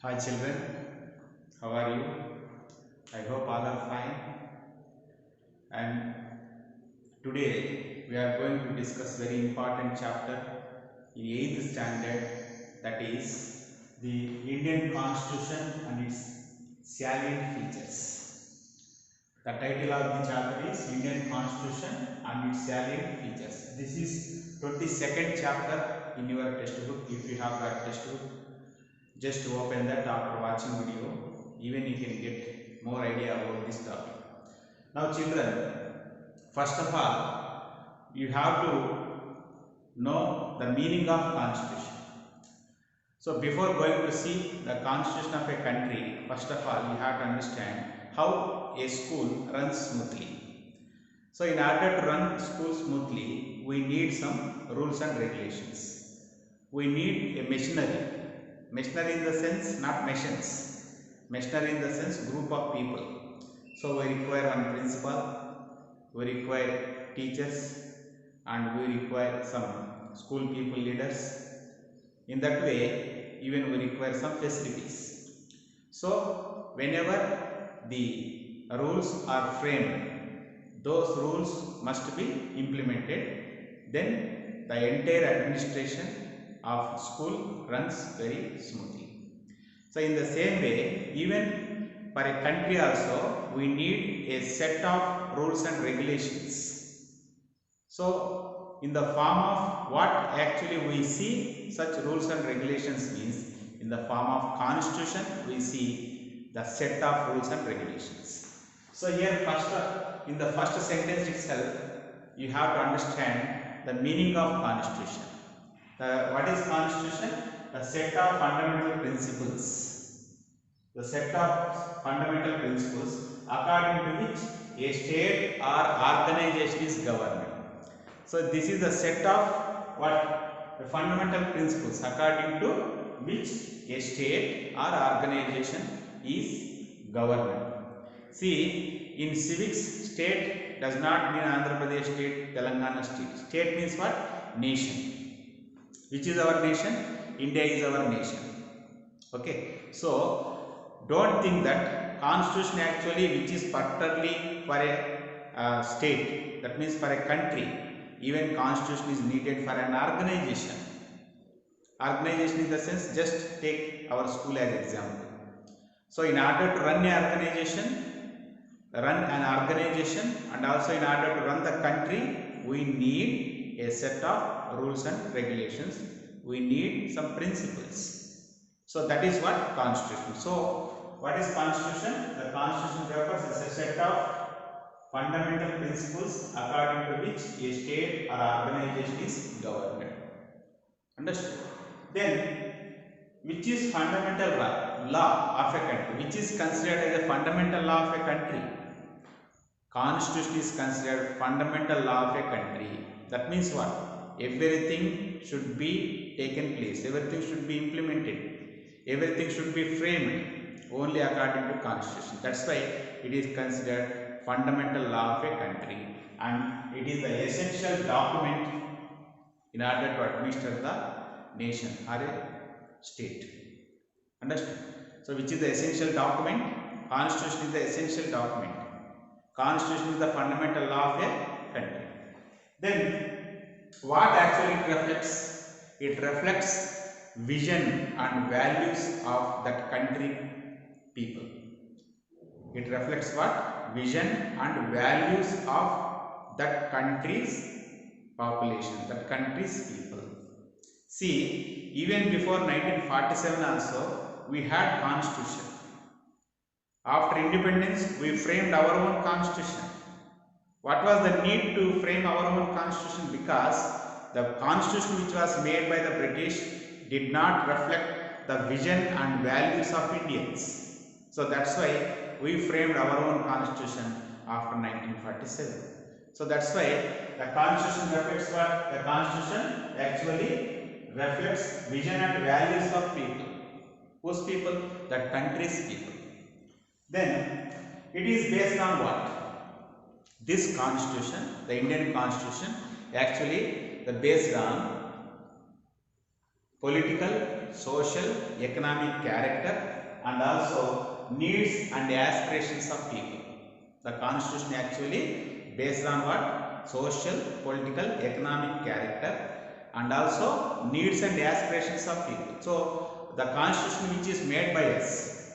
Hi children, how are you? I hope all are fine. And today we are going to discuss very important chapter in 8th standard, that is the Indian Constitution and its salient features. The title of the chapter is Indian Constitution and its salient features. This is 22nd chapter in your textbook. If you have that textbook, just open that after watching video. Even you can get more idea about this topic. Now children, first of all, you have to know the meaning of constitution. So before going to see the constitution of a country, first of all, you have to understand how a school runs smoothly. So in order to run school smoothly, we need some rules and regulations. We need a machinery. Machinery in the sense, not machines. Machinery in the sense, group of people. So we require one principal, we require teachers, and we require some school people leaders. In that way, even we require some facilities. So whenever the rules are framed, those rules must be implemented. Then the entire administration of school runs very smoothly. So in the same way, even for a country also, we need a set of rules and regulations. So in the form of what actually we see such rules and regulations means, in the form of constitution we see the set of rules and regulations. So here in the first sentence itself, you have to understand the meaning of constitution. What is constitution? The set of fundamental principles. The set of fundamental principles according to which a state or organization is governed. So this is the set of what? The fundamental principles according to which a state or organization is governed. See, in civics, state does not mean Andhra Pradesh state, Telangana state. State means what? Nation. Which is our nation? India is our nation. Okay. So don't think that constitution actually which is particularly for a state, that means for a country. Even constitution is needed for an organization. Organization in the sense, just take our school as example. So in order to run an organization and also in order to run the country, we need a set of rules and regulations. We need some principles. So that is what constitution. So what is constitution? The constitution refers as a set of fundamental principles according to which a state or organization is governed. Understood? Then, which is fundamental law of a country? Which is considered as a fundamental law of a country? Constitution is considered fundamental law of a country. That means what? Everything should be taken place. Everything should be implemented. Everything should be framed only according to constitution. That's why it is considered fundamental law of a country, and it is the essential document in order to administer the nation or a state. Understand? So which is the essential document? Constitution is the essential document. Constitution is the fundamental law of a country. Then what actually it reflects? It reflects vision and values of that country people. It reflects what? Vision and values of that country's population, that country's people. See, even before 1947 also, we had constitution. After independence, we framed our own constitution. What was the need to frame our own constitution? Because the constitution which was made by the British did not reflect the vision and values of Indians. So that's why we framed our own constitution after 1947. So that's why the constitution reflects what? The constitution actually reflects vision and values of people. Whose people? The country's people. Then it is based on what? This constitution, the Indian constitution, actually based on political, social, economic character, and also needs and aspirations of people. The constitution actually based on what? Social, political, economic character, and also needs and aspirations of people. So the constitution which is made by us,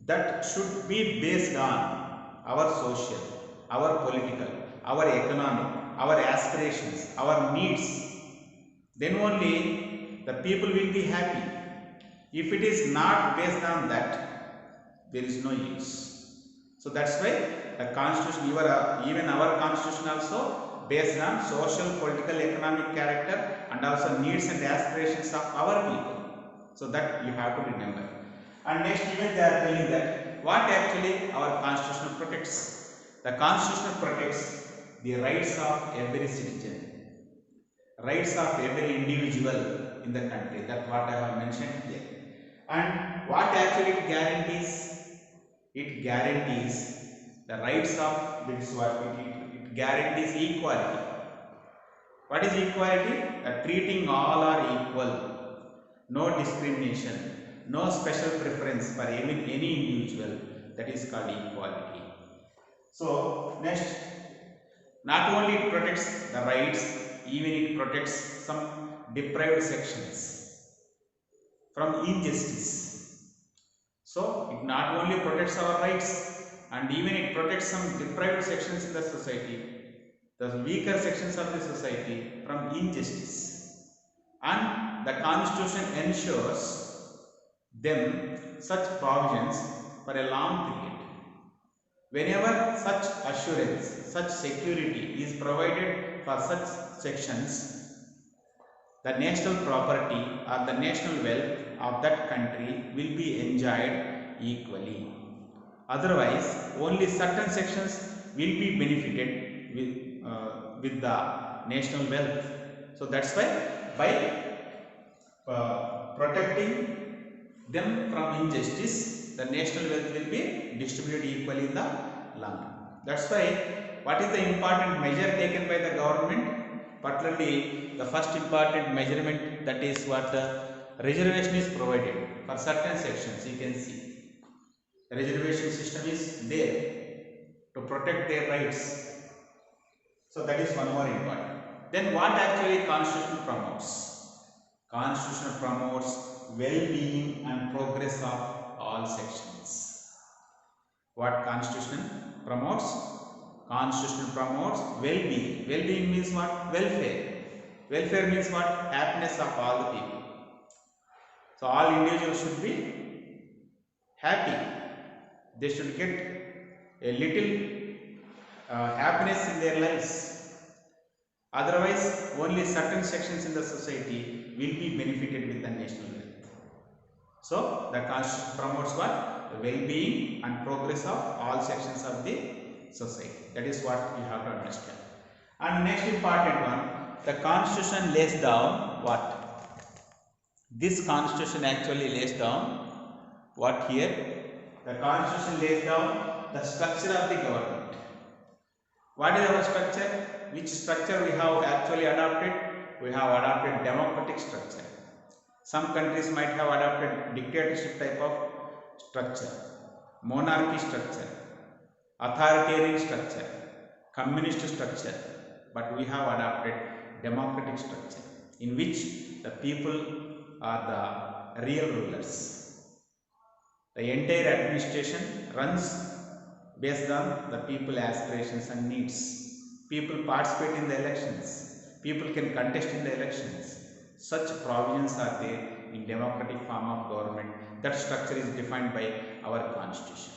that should be based on our social, our political, our economic, our aspirations, our needs. Then only the people will be happy. If it is not based on that, there is no use. So that's why the constitution, even our constitution also based on social, political, economic character, and also needs and aspirations of our people. So that you have to remember. And next even they are telling that what actually our constitution protects. The constitution protects the rights of every citizen, rights of every individual in the country. That's what I have mentioned here. And what actually it guarantees? It guarantees the rights of this what it guarantees equality. What is equality? Treating all are equal, no discrimination, no special preference for any individual. That is called equality. So next, not only it protects the rights, even it protects some deprived sections from injustice. So it not only protects our rights, and even it protects some deprived sections in the society, the weaker sections of the society, from injustice. And the constitution ensures them such provisions for a long period. Whenever such assurance, such security is provided for such sections, the national property or the national wealth of that country will be enjoyed equally. Otherwise, only certain sections will be benefited with the national wealth. So that's why by protecting them from injustice, the national wealth will be distributed equally in the long run. That's why what is the important measure taken by the government? Particularly the first important measurement, that is what the reservation is provided for certain sections. You can see the reservation system is there to protect their rights. So that is one more important. Then what actually constitution promotes? Constitution promotes well-being and progress of all sections. What constitution promotes? Constitution promotes well-being. Well-being means what? Welfare. Welfare means what? Happiness of all the people. So all individuals should be happy. They should get a little happiness in their lives. Otherwise, only certain sections in the society will be benefited with the national wealth. So the constitution promotes what? The well-being and progress of all sections of the society. That is what you have to understand. And next important one, the constitution lays down what? This constitution actually lays down what here? The constitution lays down the structure of the government. What is our structure? Which structure we have actually adopted? We have adopted democratic structure. Some countries might have adopted dictatorship type of structure, monarchy structure, authoritarian structure, communist structure, but we have adopted democratic structure in which the people are the real rulers. The entire administration runs based on the people aspirations and needs. People participate in the elections. People can contest in the elections. Such provisions are there in democratic form of government. That structure is defined by our constitution.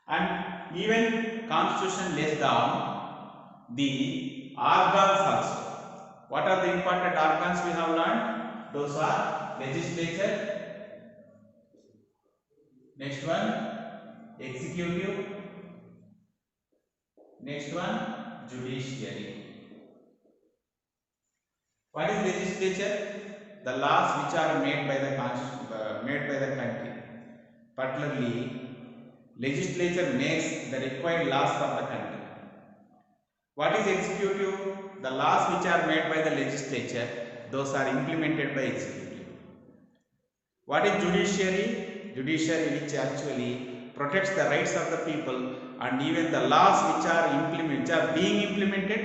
And even constitution lays down the organs also. What are the important organs we have learned? Those are legislature. Next one, executive. Next one, judiciary. What is legislature? The laws which are made by the country. Particularly, legislature makes the required laws of the country. What is executive? The laws which are made by the legislature, those are implemented by executive. What is judiciary? Judiciary which actually protects the rights of the people, and even the laws which are being implemented,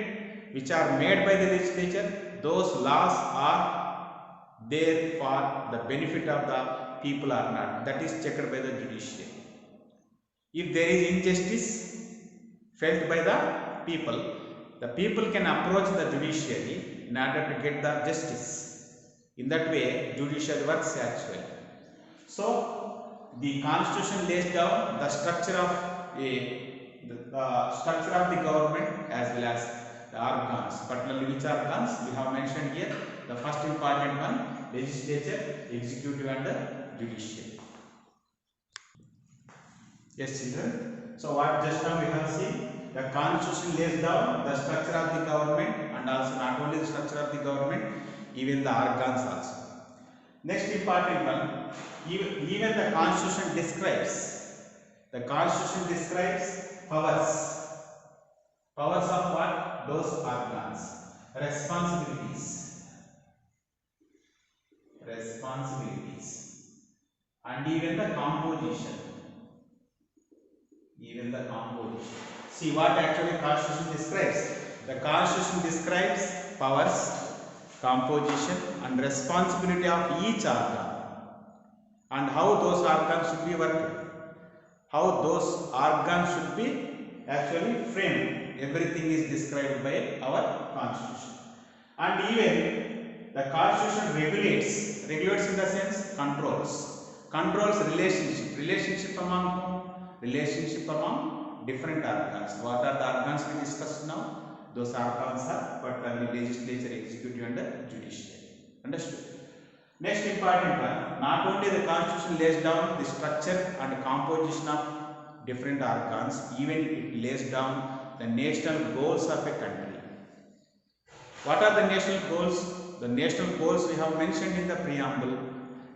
which are made by the legislature, those laws are there for the benefit of the people or not. That is checked by the judiciary. If there is injustice felt by the people can approach the judiciary in order to get the justice. In that way, judiciary works actually. So, the constitution lays down the structure of the government as well as the organs. Particularly, which organs we have mentioned here. The first important one: legislature, executive, and the judiciary. Yes, children. So, what just now we have seen, the constitution lays down the structure of the government, and also not only the structure of the government, even the organs also. Next important one, even the constitution describes powers. Powers of what? Those organs. Responsibilities, and even the composition. See what actually constitution describes. The constitution describes powers, composition, and responsibility of each organ, and how those organs should be working, how those organs should be actually framed. Everything is described by our constitution. And even the constitution regulates in the sense controls relationship among whom? Relationship among different organs. What are the organs we discussed now? Those organs are particularly legislature, executive, and judiciary. Understood? Next important one, not only the constitution lays down the structure and composition of different organs, even it lays down the national goals of a country. What are the national goals? The national goals we have mentioned in the preamble.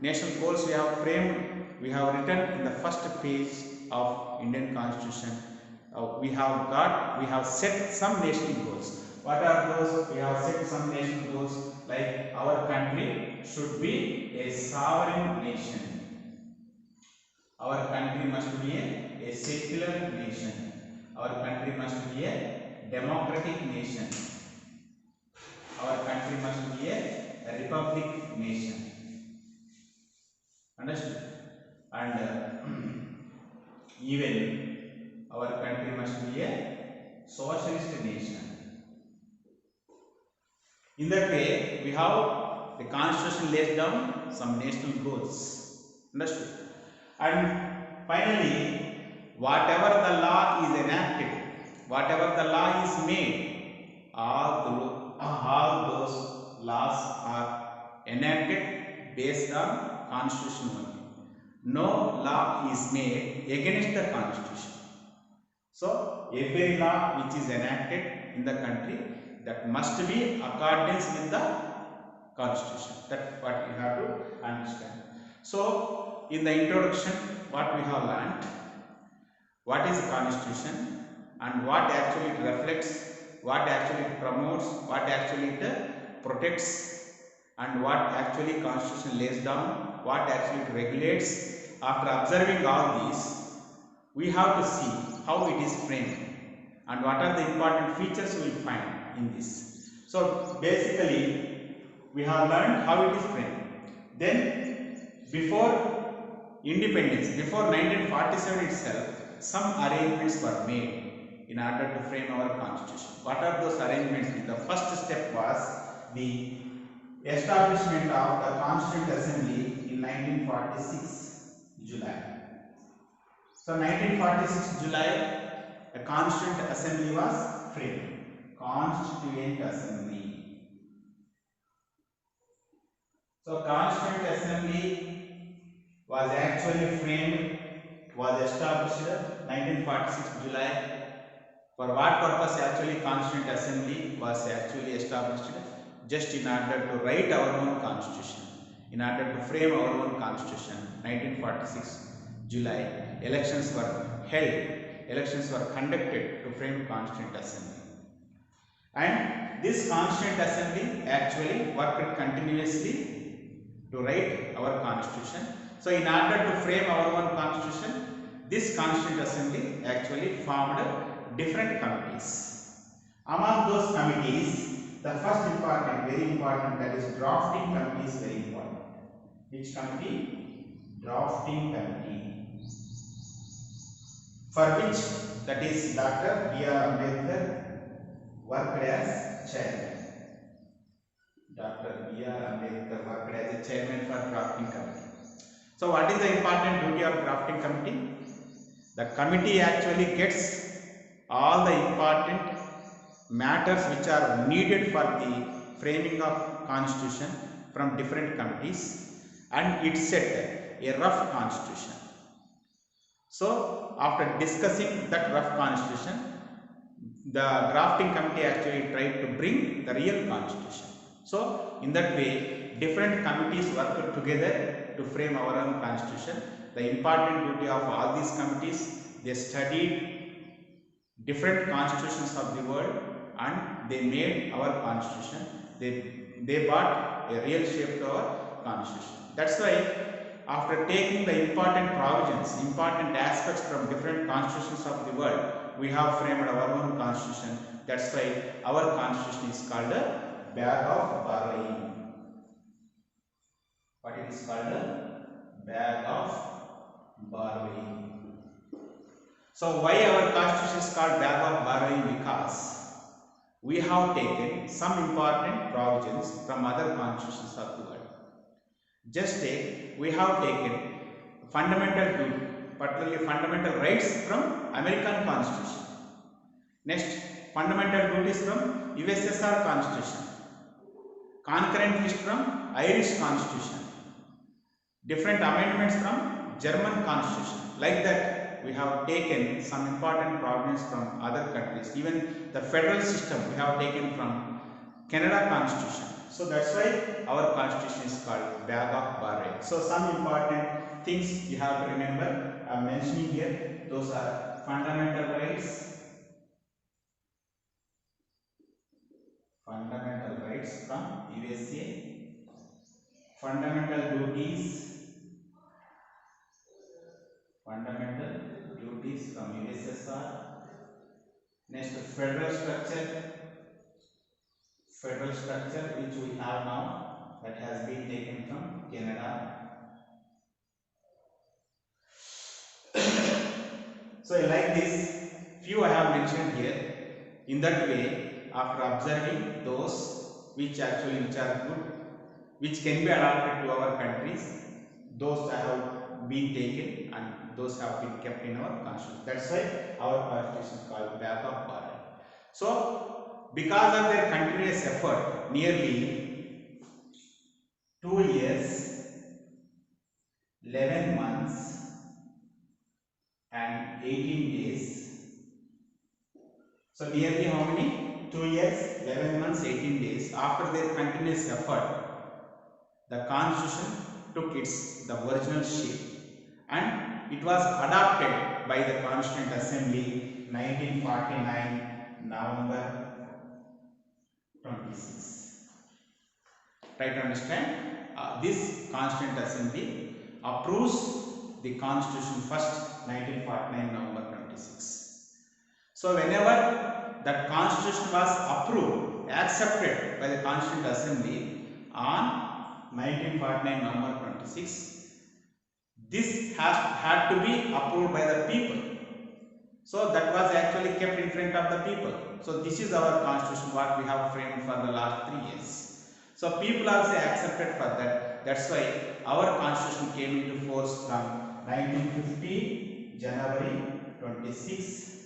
National goals we have framed, we have written in the first page of Indian Constitution. We have set some national goals. What are those? We have set some national goals like our country should be a sovereign nation. Our country must be a secular nation. Our country must be a democratic nation. Our country must be a republic nation. Understood? And even our country must be a socialist nation. In that way, we have the constitution lays down some national goals. Understood? And finally, whatever the law is enacted, whatever the law is made, all those laws are enacted based on constitution only. No law is made against the constitution. So, every law which is enacted in the country, that must be accordance with the constitution. That's what we have to understand. So, in the introduction, what we have learnt, what is constitution and what actually it reflects, what actually it promotes, what actually it protects, and what actually constitution lays down, what actually it regulates. After observing all these, we have to see how it is framed and what are the important features we will find in this. So basically, we have learned how it is framed. Then before independence, before 1947 itself, some arrangements were made in order to frame our constitution. What are those arrangements? The first step was the establishment of the Constituent Assembly in 1946 July. So 1946 July, a Constituent Assembly was framed. Constituent Assembly. So Constituent Assembly was actually framed, was established 1946 July. For what purpose actually Constituent Assembly was actually established? Just in order to write our own constitution, in order to frame our own constitution. 1946 July, elections were held, elections were conducted to frame Constituent Assembly. And this Constituent Assembly actually worked continuously to write our constitution. So in order to frame our own constitution, this Constituent Assembly actually formed different committees. Among those committees, the first important, very important, that is drafting committee is very important. Which committee? Drafting committee. For which, that is Dr. B.R. Ambedkar worked as chairman. Dr. B.R. Ambedkar worked as a chairman for drafting committee. So what is the important duty of drafting committee? The committee actually gets all the important matters which are needed for the framing of constitution from different committees, and it set a rough constitution. So after discussing that rough constitution, the drafting committee actually tried to bring the real constitution. So in that way, different committees worked together to frame our own constitution. The important duty of all these committees, they studied different constitutions of the world and they made our constitution. They brought a real shape to our constitution. That's why after taking the important provisions, important aspects from different constitutions of the world, we have framed our own constitution. That's why our constitution is called a bag of borrowing. What it is called? A bag of borrowing. So why our constitution is called bag of borrowing? Because we have taken some important provisions from other constitutions of the world. Just take, we have taken fundamental duty, particularly fundamental rights from American Constitution. Next, fundamental duties from USSR Constitution. Concurrent list from Irish Constitution. Different amendments from German Constitution. Like that, we have taken some important provisions from other countries. Even the federal system we have taken from Canada Constitution. So that's why our constitution is called bag of borrowing. So some important things you have to remember, I am mentioning here. Those are fundamental rights, from USA, fundamental duties from USSR. Next, federal structure which we have now, that has been taken from Canada. So like this, few I have mentioned here. In that way, after observing those which are good, which can be adapted to our countries, those have been taken and those have been kept in our constitution. That's why our constitution is called bag of borrowing. So because of their continuous effort, nearly 2 years, 11 months and 18 days. So nearly how many? 2 years, 11 months, 18 days. After their continuous effort, the constitution took the original shape and it was adopted by the Constituent Assembly 1949 November 26. Try to understand. This Constituent Assembly approves the Constitution first 1949 November 26. So whenever that Constitution was approved, accepted by the Constituent Assembly on 1949 November 26, this had to be approved by the people. So that was actually kept in front of the people. So this is our constitution, what we have framed for the last 3 years. So people also accepted for that. That's why our constitution came into force from 1950 January 26.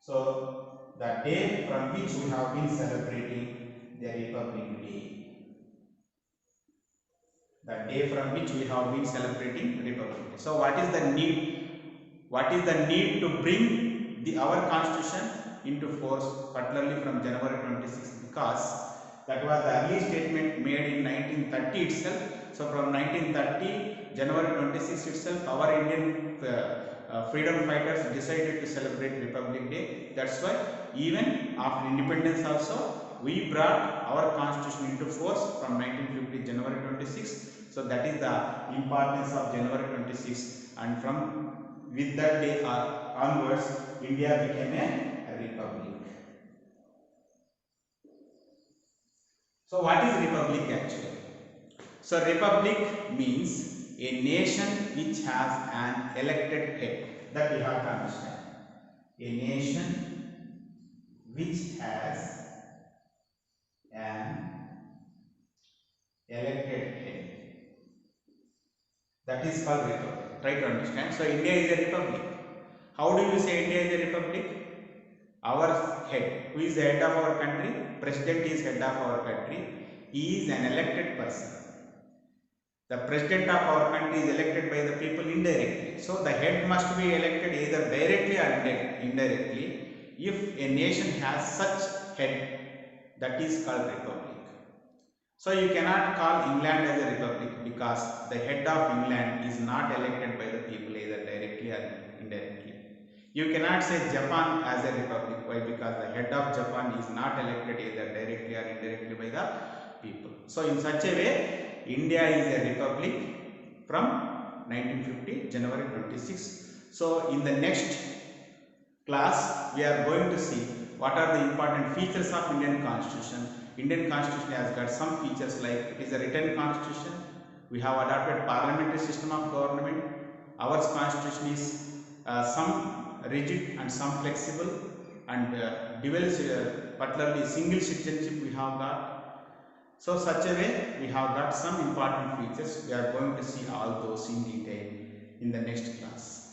So the day from which we have been celebrating the Republic Day. The day from which we have been celebrating Republic Day. So what is the need? What is the need to bring our constitution into force, particularly from January 26? Because that was the early statement made in 1930 itself. So from 1930 January 26 itself, our Indian freedom fighters decided to celebrate Republic Day. That's why even after independence also, we brought our constitution into force from 1950 January 26. So that is the importance of January 26th, and from with that day onwards, India became a republic. So what is republic actually? So republic means a nation which has an elected head. That we have to understand. A nation which has an elected head. That is called republic. Try to understand. So India is a republic. How do you say India is a republic? Our head, who is the head of our country? President is head of our country. He is an elected person. The president of our country is elected by the people indirectly. So the head must be elected either directly or indirectly. If a nation has such head, that is called republic. So you cannot call England as a republic because the head of England is not elected by the people either directly or indirectly. You cannot say Japan as a republic. Why? Because the head of Japan is not elected either directly or indirectly by the people. So in such a way, India is a republic from 1950 January 26. So in the next class, we are going to see what are the important features of Indian Constitution. Indian Constitution has got some features like it is a written constitution. We have adopted parliamentary system of government. Our constitution is some rigid and some flexible, and particularly single citizenship we have got. So such a way we have got some important features. We are going to see all those in detail in the next class.